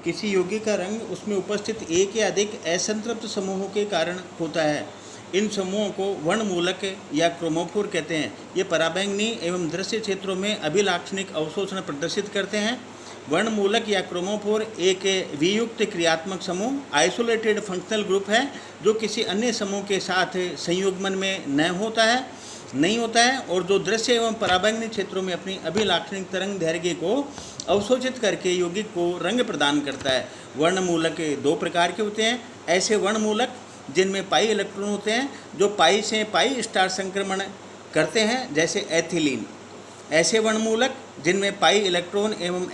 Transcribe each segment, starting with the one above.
किसी यौगिक का रंग उसमें उपस्थित एक या अधिक असंतृप्त समूहों के कारण होता है। इन समूहों को वर्णमूलक या क्रोमोफोर कहते हैं। ये पराबैंगनी एवं दृश्य क्षेत्रों में अभिलाक्षणिक अवशोषण प्रदर्शित करते हैं। वर्णमूलक या क्रोमोफोर एक वियुक्त क्रियात्मक समूह आइसोलेटेड फंक्शनल ग्रुप है जो किसी अन्य समूह के साथ संयुग्मन में नहीं होता है और जो दृश्य एवं पराबैंगनी क्षेत्रों में अपनी अभिलाक्षणिक तरंग दैर्घ्य को अवशोषित करके यौगिक को रंग प्रदान करता है। वर्णमूलक दो प्रकार के होते हैं। ऐसे वर्णमूलक जिनमें पाई इलेक्ट्रॉन होते हैं जो पाई से पाई स्टार संक्रमण करते हैं, जैसे एथिलीन। ऐसे वर्णमूलक जिनमें पाई इलेक्ट्रॉन एवं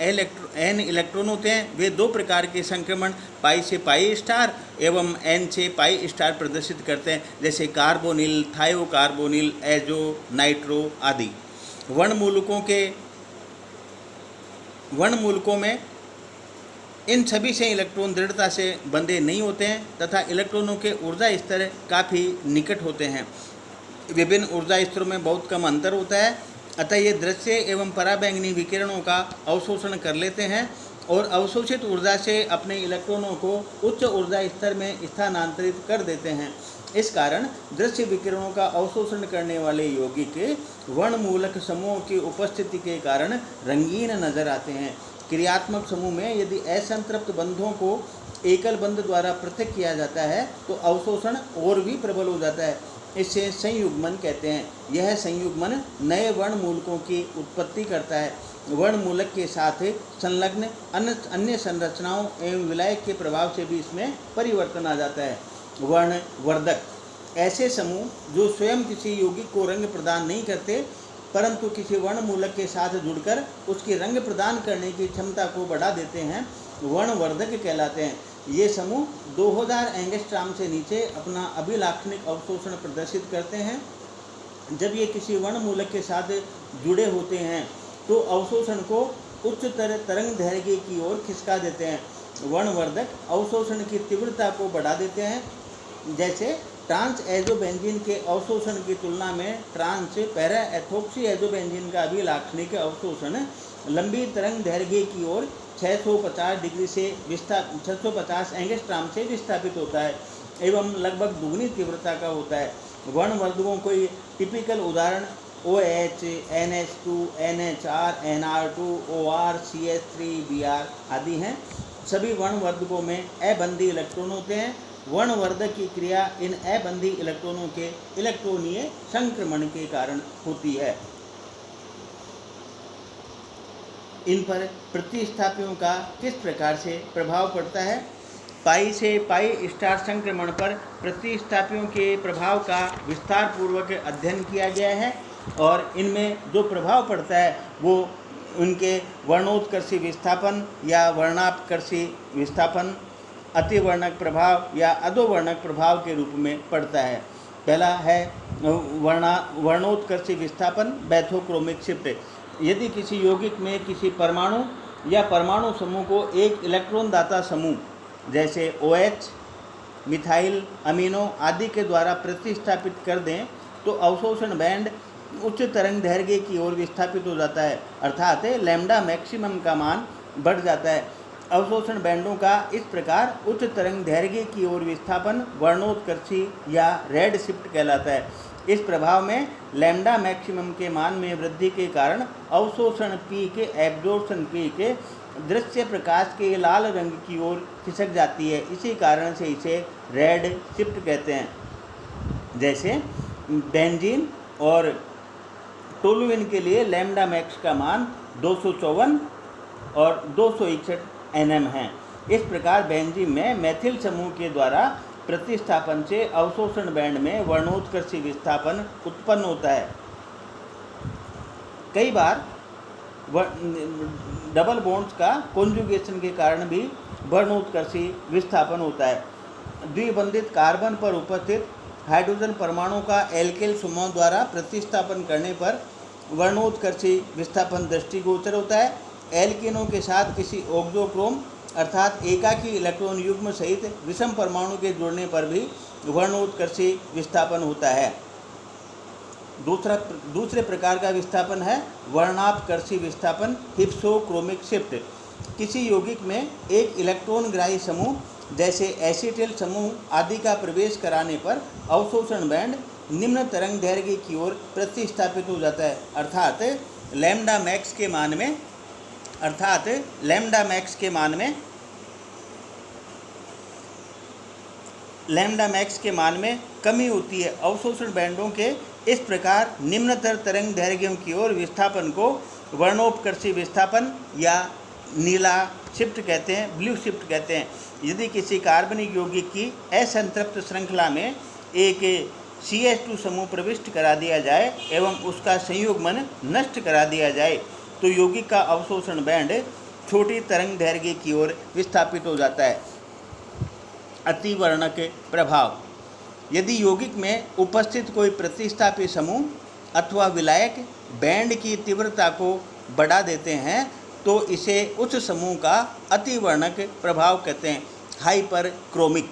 एन इलेक्ट्रॉन होते हैं, वे दो प्रकार के संक्रमण पाई से पाई स्टार एवं एन से पाई स्टार प्रदर्शित करते हैं, जैसे कार्बोनिल, थायोकार्बोनिल, एजो, नाइट्रो आदि। वर्णमूलकों में इन सभी से इलेक्ट्रॉन दृढ़ता से बंधे नहीं होते हैं तथा इलेक्ट्रॉनों के ऊर्जा स्तर काफ़ी निकट होते हैं। विभिन्न ऊर्जा स्तरों में बहुत कम अंतर होता है, अतः ये दृश्य एवं पराबैंगनी विकिरणों का अवशोषण कर लेते हैं और अवशोषित ऊर्जा से अपने इलेक्ट्रॉनों को उच्च ऊर्जा स्तर में स्थानांतरित कर देते हैं। इस कारण दृश्य विकिरणों का अवशोषण करने वाले यौगिक वर्णमूलक समूहों की उपस्थिति के कारण रंगीन नजर आते हैं। क्रियात्मक समूह में यदि असंतृप्त बंधों को एकल बंध द्वारा पृथक किया जाता है तो अवशोषण और भी प्रबल हो जाता है। इसे संयुग्मन कहते हैं। यह संयुग्मन नए वर्णमूलकों की उत्पत्ति करता है। वर्णमूलक के साथ संलग्न अन्य संरचनाओं एवं विलायक के प्रभाव से भी इसमें परिवर्तन आ जाता है। वर्णवर्धक ऐसे समूह जो स्वयं किसी यौगिक को रंग प्रदान नहीं करते परंतु किसी वर्णमूलक के साथ जुड़कर उसकी रंग प्रदान करने की क्षमता को बढ़ा देते हैं, वर्णवर्धक कहलाते हैं। ये समूह 2000 एंगस्ट्रॉम से नीचे अपना अभिलाक्षणिक अवशोषण प्रदर्शित करते हैं। जब ये किसी वर्णमूलक के साथ जुड़े होते हैं तो अवशोषण को उच्चतर तरंग दैर्घ्य की ओर खिसका देते हैं। वर्णवर्धक अवशोषण की तीव्रता को बढ़ा देते हैं। जैसे ट्रांस एजोबेंजीन के अवशोषण की तुलना में ट्रांस पैरा एथोक्सी एजोबेंजीन का अभिलाक्षणिक अवशोषण लंबी तरंग दैर्घ्य की ओर 650 डिग्री से 650 एंगस्ट्रॉम से विस्थापित होता है एवं लगभग दुगनी तीव्रता का होता है। वर्णवर्धकों को टिपिकल उदाहरण OH, NH2, NHR, NR2, OR, CH3, Br आदि हैं। सभी वर्णवर्धकों में अबंधी इलेक्ट्रॉन होते हैं। वर्णवर्धक की क्रिया इन अबंधी इलेक्ट्रॉनों के इलेक्ट्रॉनीय संक्रमण के कारण होती है। इन पर प्रतिस्थापियों का किस प्रकार से प्रभाव पड़ता है? पाई से पाई स्टार संक्रमण पर प्रतिस्थापियों के प्रभाव का विस्तार पूर्वक अध्ययन किया गया है और इनमें जो प्रभाव पड़ता है वो उनके वर्णोत्कर्षी विस्थापन या वर्णापकर्षी विस्थापन, अतिवर्णक प्रभाव या अधोवर्णक प्रभाव के रूप में पड़ता है। पहला है वर्णोत्कर्षी विस्थापन, बैथोक्रोमिक शिफ्ट। यदि किसी यौगिक में किसी परमाणु या परमाणु समूह को एक इलेक्ट्रॉन दाता समूह जैसे OH, मिथाइल, अमीनो आदि के द्वारा प्रतिस्थापित कर दें तो अवशोषण बैंड उच्च तरंग दैर्घ्य की ओर विस्थापित हो जाता है, अर्थात लैम्डा मैक्सिमम का मान बढ़ जाता है। अवशोषण बैंडों का इस प्रकार उच्च तरंग दैर्घ्य की ओर विस्थापन वर्णोत्कर्षी या रेड शिफ्ट कहलाता है। इस प्रभाव में लैम्डा मैक्सिमम के मान में वृद्धि के कारण अवशोषण पीक एब्जॉर्प्शन पीक दृश्य प्रकाश के लाल रंग की ओर खिसक जाती है। इसी कारण से इसे रेड शिफ्ट कहते हैं। जैसे बेंजीन और टोलुइन के लिए लैम्डा मैक्स का मान 254 और 261 nm है। इस प्रकार बेंजीन में मेथिल समूह के द्वारा प्रतिस्थापन से अवशोषण बैंड में वर्णोत्कर्षी विस्थापन उत्पन्न होता है। कई बार डबल बॉन्ड्स का कॉन्जुगेशन के कारण भी वर्णोत्कर्षी विस्थापन होता है। द्विबंधित कार्बन पर उपस्थित हाइड्रोजन परमाणु का एल्केल समूह द्वारा प्रतिस्थापन करने पर वर्णोत्कर्षी विस्थापन दृष्टिगोचर होता है। एल्केनों के साथ किसी ऑक्सोक्रोम अर्थात एकाकी इलेक्ट्रॉन युग्म सहित विषम परमाणु के जुड़ने पर भी वर्णोत्कर्षी विस्थापन होता है। दूसरे प्रकार का विस्थापन है वर्णापकर्षी विस्थापन, हिप्सोक्रोमिक शिफ्ट। किसी यौगिक में एक इलेक्ट्रॉन ग्राही समूह जैसे एसिटिल समूह आदि का प्रवेश कराने पर अवशोषण बैंड निम्न तरंग दैर्घ्य की ओर प्रतिस्थापित हो जाता है। अर्थात लैम्डा मैक्स के मान में कमी होती है। अवशोषण बैंडों के इस प्रकार निम्नतर तरंग दैर्घ्यों की ओर विस्थापन को वर्णोपकर्षी विस्थापन या नीला शिफ्ट कहते हैं, ब्लू शिफ्ट कहते हैं। यदि किसी कार्बनिक यौगिक की असंतृप्त श्रृंखला में एक CH2 समूह प्रविष्ट करा दिया जाए एवं उसका संयुग्मन नष्ट करा दिया जाए तो यौगिक का अवशोषण बैंड छोटी तरंग दैर्घ्य की ओर विस्थापित हो जाता है। अतिवर्णक प्रभाव। यदि यौगिक में उपस्थित कोई प्रतिस्थापी समूह अथवा विलायक बैंड की तीव्रता को बढ़ा देते हैं तो इसे उस समूह का अतिवर्णक प्रभाव कहते हैं, हाइपरक्रोमिक।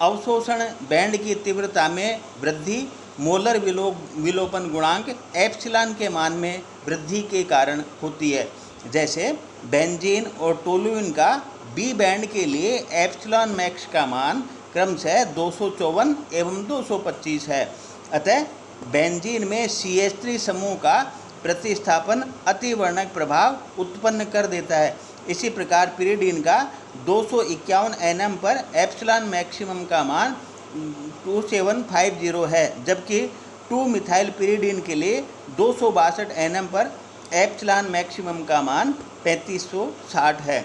अवशोषण बैंड की तीव्रता में वृद्धि मोलर विलोपन गुणांक एप्सिलॉन के मान में वृद्धि के कारण होती है। जैसे बेंजीन और टोलुइन का बी बैंड के लिए एप्सिलॉन मैक्स का मान क्रमशः 254 एवं 225 है। अतः बेंजीन में CH3 समूह का प्रतिस्थापन अतिवर्णक प्रभाव उत्पन्न कर देता है। इसी प्रकार पिरिडीन का 251 Nm पर एप्सिलॉन मैक्सिमम का मान 2750 है, जबकि 2 मिथाइल पिरिडीन के लिए 262 Nm पर एप्सिलॉन मैक्सिमम का मान 3560 है।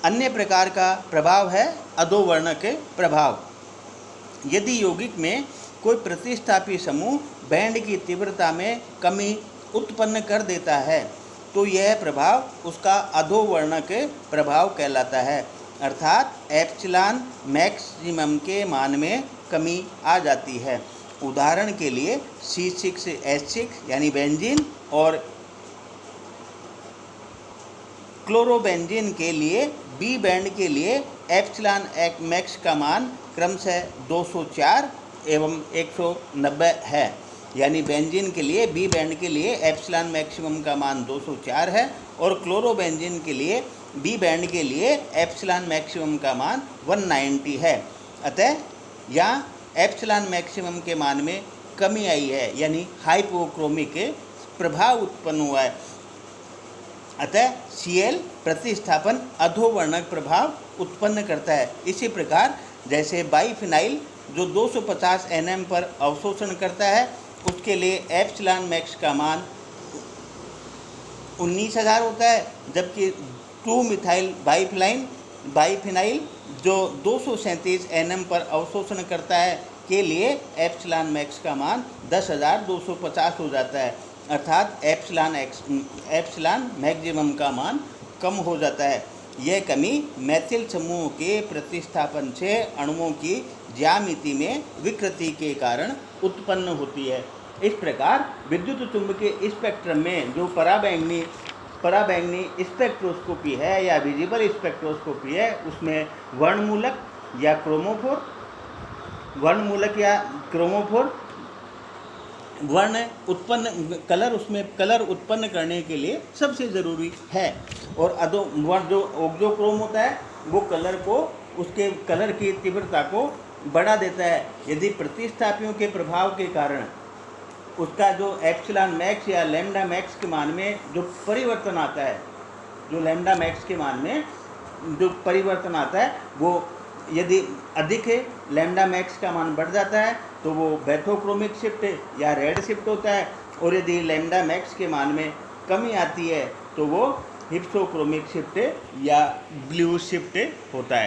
अन्य प्रकार का प्रभाव है अधोवर्णक प्रभाव। यदि यौगिक में कोई प्रतिस्थापी समूह बैंड की तीव्रता में कमी उत्पन्न कर देता है तो यह प्रभाव उसका अधोवर्णक प्रभाव कहलाता है। अर्थात एप्सिलॉन मैक्सिमम के मान में कमी आ जाती है। उदाहरण के लिए C6H6 यानी बेंजीन और क्लोरोबेंजीन के लिए बी बैंड के लिए एप्सिलॉन मैक्स का मान क्रमशः 204 एवं 190 है। यानी बेंजीन के लिए बी बैंड के लिए एप्सिलॉन मैक्सिमम का मान 204 है और क्लोरोबेंजीन के लिए बी बैंड के लिए एप्सिलॉन मैक्सिमम का मान 190 है। अतः यहाँ एप्सिलॉन मैक्सिमम के मान में कमी आई है, यानी हाइपोक्रोमिक प्रभाव उत्पन्न हुआ है। अतः Cl प्रतिस्थापन अधोवर्णक प्रभाव उत्पन्न करता है। इसी प्रकार जैसे बाइफिनाइल जो 250 Nm पर अवशोषण करता है उसके लिए एप्सिलॉन मैक्स का मान 19,000 होता है, जबकि 2 मिथाइल बाइफिनाइल जो 237 Nm पर अवशोषण करता है के लिए एप्सिलॉन मैक्स का मान 10,250 हो जाता है। अर्थात एप्सिलॉन मैक्सिमम का मान कम हो जाता है। यह कमी मैथिल समूह के प्रतिस्थापन से अणुओं की ज्यामिति में विकृति के कारण उत्पन्न होती है। इस प्रकार विद्युत चुंबकीय स्पेक्ट्रम में जो पराबैंगनी स्पेक्ट्रोस्कोपी है या विजिबल स्पेक्ट्रोस्कोपी है उसमें वर्णमूलक या क्रोमोफोर कलर उत्पन्न करने के लिए सबसे ज़रूरी है। और जो ऑक्सोक्रोम होता है वो कलर को उसके कलर की तीव्रता को बढ़ा देता है। यदि प्रतिस्थापियों के प्रभाव के कारण उसका जो एप्सिलॉन मैक्स या लैम्डा मैक्स के मान में जो परिवर्तन आता है, वो यदि अधिक है, लैम्डा मैक्स का मान बढ़ जाता है तो वो बैथोक्रोमिक शिफ्ट या रेड शिफ्ट होता है, और यदि लैम्डा मैक्स के मान में कमी आती है तो वो हिप्सोक्रोमिक शिफ्ट या ब्लू शिफ्ट होता है।